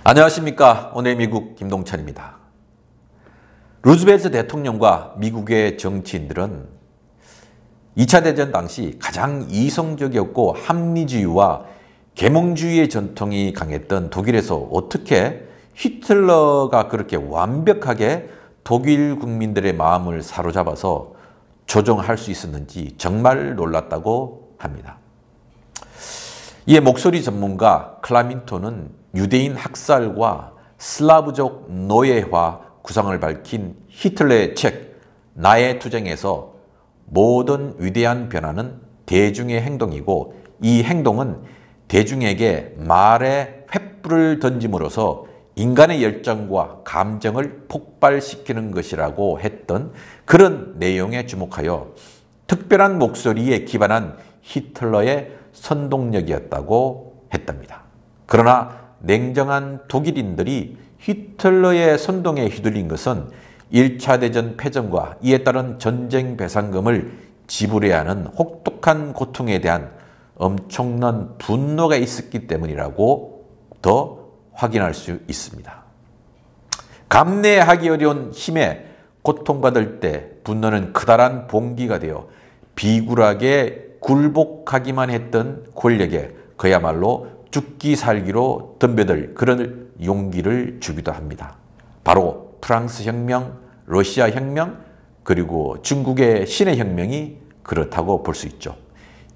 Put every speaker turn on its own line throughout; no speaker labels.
안녕하십니까. 오늘 미국 김동찬입니다. 루즈벨트 대통령과 미국의 정치인들은 2차 대전 당시 가장 이성적이었고 합리주의와 계몽주의의 전통이 강했던 독일에서 어떻게 히틀러가 그렇게 완벽하게 독일 국민들의 마음을 사로잡아서 조종할 수 있었는지 정말 놀랐다고 합니다. 이에 목소리 전문가 클라민토는 유대인 학살과 슬라브족 노예화 구상을 밝힌 히틀러의 책 나의 투쟁에서 모든 위대한 변화는 대중의 행동이고 이 행동은 대중에게 말에 횃불을 던짐으로써 인간의 열정과 감정을 폭발시키는 것이라고 했던 그런 내용에 주목하여 특별한 목소리에 기반한 히틀러의 선동력이었다고 했답니다. 그러나 냉정한 독일인들이 히틀러의 선동에 휘둘린 것은 1차 대전 패전과 이에 따른 전쟁 배상금을 지불해야 하는 혹독한 고통에 대한 엄청난 분노가 있었기 때문이라고 더 확인할 수 있습니다. 감내하기 어려운 힘에 고통받을 때 분노는 커다란 봉기가 되어 비굴하게 굴복하기만 했던 권력에 그야말로 죽기 살기로 덤벼들 그런 용기를 주기도 합니다. 바로 프랑스 혁명, 러시아 혁명, 그리고 중국의 신의 혁명이 그렇다고 볼 수 있죠.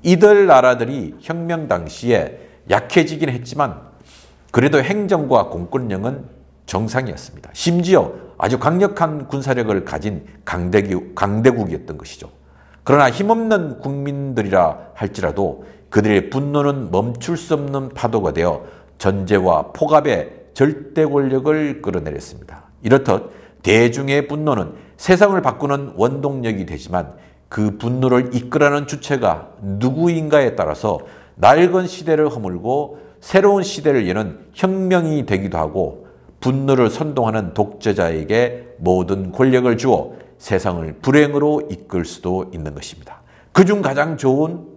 이들 나라들이 혁명 당시에 약해지긴 했지만 그래도 행정과 공권력은 정상이었습니다. 심지어 아주 강력한 군사력을 가진 강대국이었던 것이죠. 그러나 힘없는 국민들이라 할지라도 그들의 분노는 멈출 수 없는 파도가 되어 전제와 폭압의 절대 권력을 끌어내렸습니다. 이렇듯 대중의 분노는 세상을 바꾸는 원동력이 되지만 그 분노를 이끌어가는 주체가 누구인가에 따라서 낡은 시대를 허물고 새로운 시대를 여는 혁명이 되기도 하고 분노를 선동하는 독재자에게 모든 권력을 주어 세상을 불행으로 이끌 수도 있는 것입니다. 그중 가장 좋은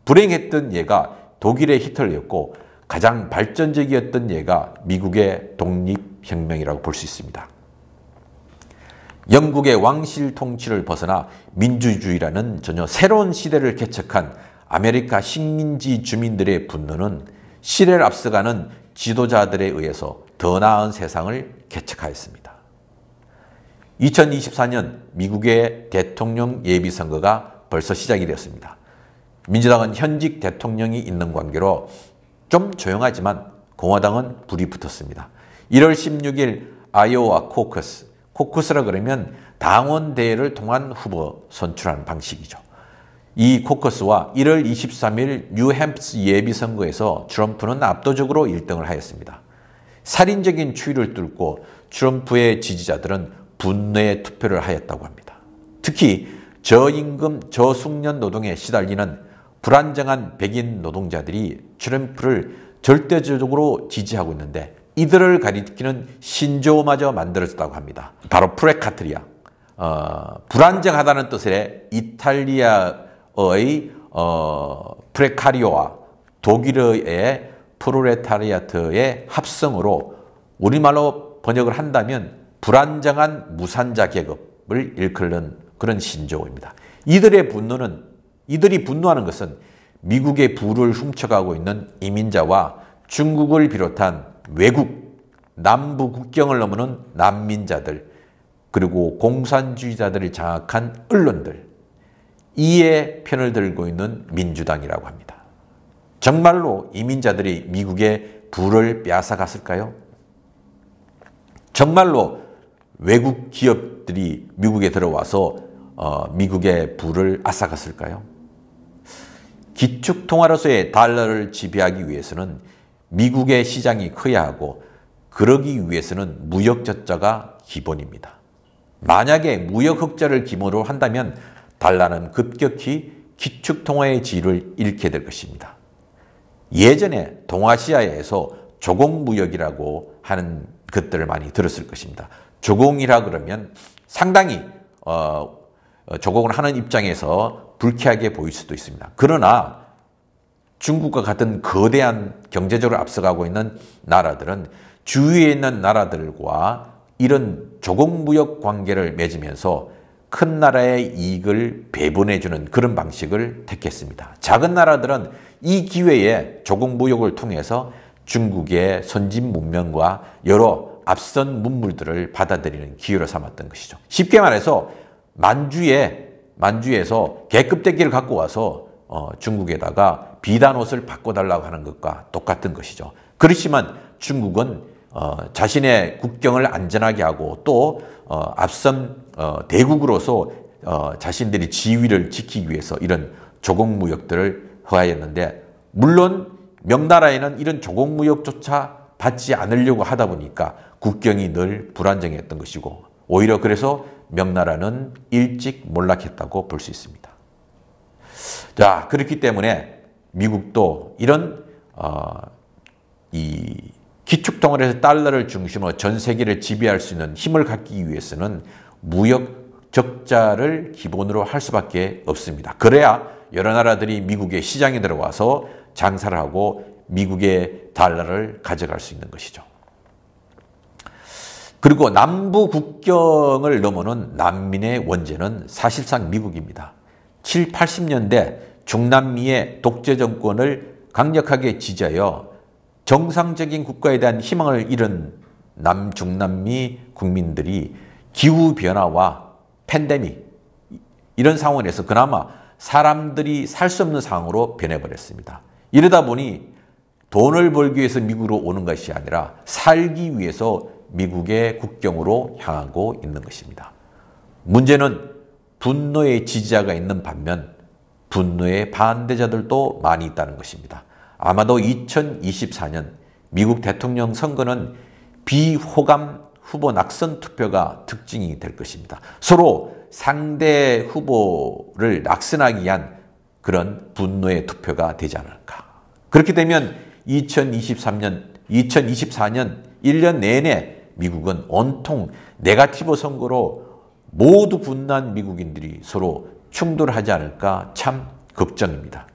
불행했던 예가 독일의 히틀러였고 가장 발전적이었던 예가 미국의 독립혁명이라고 볼 수 있습니다. 영국의 왕실 통치를 벗어나 민주주의라는 전혀 새로운 시대를 개척한 아메리카 식민지 주민들의 분노는 시대를 앞서가는 지도자들에 의해서 더 나은 세상을 개척하였습니다. 2024년 미국의 대통령 예비선거가 벌써 시작이 되었습니다. 민주당은 현직 대통령이 있는 관계로 좀 조용하지만 공화당은 불이 붙었습니다. 1월 16일 아이오와 코커스라 그러면 당원 대회를 통한 후보 선출하는 방식이죠. 이 코커스와 1월 23일 뉴햄프스 예비선거에서 트럼프는 압도적으로 1등을 하였습니다. 살인적인 추이를 뚫고 트럼프의 지지자들은 분노의 투표를 하였다고 합니다. 특히 저임금, 저숙련 노동에 시달리는 불안정한 백인 노동자들이 트럼프를 절대적으로 지지하고 있는데 이들을 가리키는 신조어마저 만들어졌다고 합니다. 바로 프레카트리아. 불안정하다는 뜻의 이탈리아의 프레카리오와 독일어의 프롤레타리아트의 합성으로 우리말로 번역을 한다면 불안정한 무산자 계급을 일컫는 그런 신조어입니다. 이들이 분노하는 것은 미국의 부를 훔쳐가고 있는 이민자와 중국을 비롯한 외국, 남부 국경을 넘어는 난민자들, 그리고 공산주의자들을 장악한 언론들, 이의 편을 들고 있는 민주당이라고 합니다. 정말로 이민자들이 미국의 부를 빼앗아갔을까요? 정말로 외국 기업들이 미국에 들어와서 미국의 부를 앗아갔을까요? 기축통화로서의 달러를 지배하기 위해서는 미국의 시장이 커야 하고 그러기 위해서는 무역 적자가 기본입니다. 만약에 무역 흑자를 기본으로 한다면 달러는 급격히 기축통화의 지위를 잃게 될 것입니다. 예전에 동아시아에서 조공무역이라고 하는 것들을 많이 들었을 것입니다. 조공이라 그러면 상당히 조공을 하는 입장에서 불쾌하게 보일 수도 있습니다. 그러나 중국과 같은 거대한 경제적으로 앞서가고 있는 나라들은 주위에 있는 나라들과 이런 조공무역 관계를 맺으면서 큰 나라의 이익을 배분해주는 그런 방식을 택했습니다. 작은 나라들은 이 기회에 조공무역을 통해서 중국의 선진 문명과 여러 앞선 문물들을 받아들이는 기회로 삼았던 것이죠. 쉽게 말해서 만주에서 개급대기를 갖고 와서 중국에다가 비단 옷을 바꿔달라고 하는 것과 똑같은 것이죠. 그렇지만 중국은 자신의 국경을 안전하게 하고 또 앞선 대국으로서 자신들이 지위를 지키기 위해서 이런 조공무역들을 허하였는데, 물론 명나라에는 이런 조공무역조차 받지 않으려고 하다 보니까 국경이 늘 불안정했던 것이고, 오히려 그래서 명나라는 일찍 몰락했다고 볼 수 있습니다. 자, 그렇기 때문에 미국도 이런 이 기축통화에서 달러를 중심으로 전 세계를 지배할 수 있는 힘을 갖기 위해서는 무역 적자를 기본으로 할 수밖에 없습니다. 그래야 여러 나라들이 미국의 시장에 들어와서 장사를 하고 미국의 달러를 가져갈 수 있는 것이죠. 그리고 남부 국경을 넘어오는 난민의 원죄는 사실상 미국입니다. 7, 80년대 중남미의 독재 정권을 강력하게 지지하여 정상적인 국가에 대한 희망을 잃은 중남미 국민들이 기후변화와 팬데믹, 이런 상황에서 그나마 사람들이 살 수 없는 상황으로 변해버렸습니다. 이러다 보니 돈을 벌기 위해서 미국으로 오는 것이 아니라 살기 위해서 미국의 국경으로 향하고 있는 것입니다. 문제는 분노의 지지자가 있는 반면 분노의 반대자들도 많이 있다는 것입니다. 아마도 2024년 미국 대통령 선거는 비호감 후보 낙선 투표가 특징이 될 것입니다. 서로 상대 후보를 낙선하기 위한 그런 분노의 투표가 되지 않을까. 그렇게 되면 2024년 1년 내내 미국은 온통 네거티브 선거로 모두 분노한 미국인들이 서로 충돌하지 않을까 참 걱정입니다.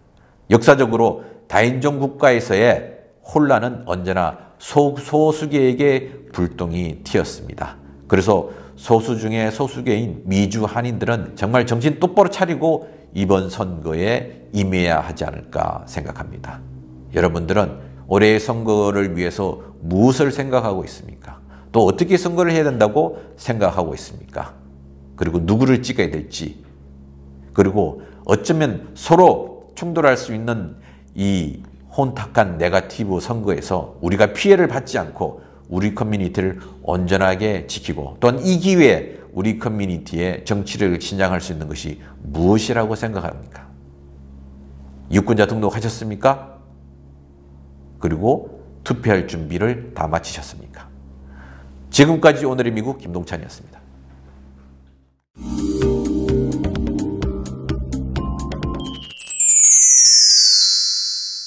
역사적으로 다인종 국가에서의 혼란은 언제나 소수계에게 불똥이 튀었습니다. 그래서 소수 중에 소수계인 미주 한인들은 정말 정신 똑바로 차리고 이번 선거에 임해야 하지 않을까 생각합니다. 여러분들은 올해의 선거를 위해서 무엇을 생각하고 있습니까? 또 어떻게 선거를 해야 된다고 생각하고 있습니까? 그리고 누구를 찍어야 될지, 그리고 어쩌면 서로 충돌할 수 있는 이 혼탁한 네거티브 선거에서 우리가 피해를 받지 않고 우리 커뮤니티를 온전하게 지키고 또한 이 기회에 우리 커뮤니티의 정치를 신장할 수 있는 것이 무엇이라고 생각합니까? 유권자 등록하셨습니까? 그리고 투표할 준비를 다 마치셨습니까? 지금까지 오늘의 미국 김동찬이었습니다.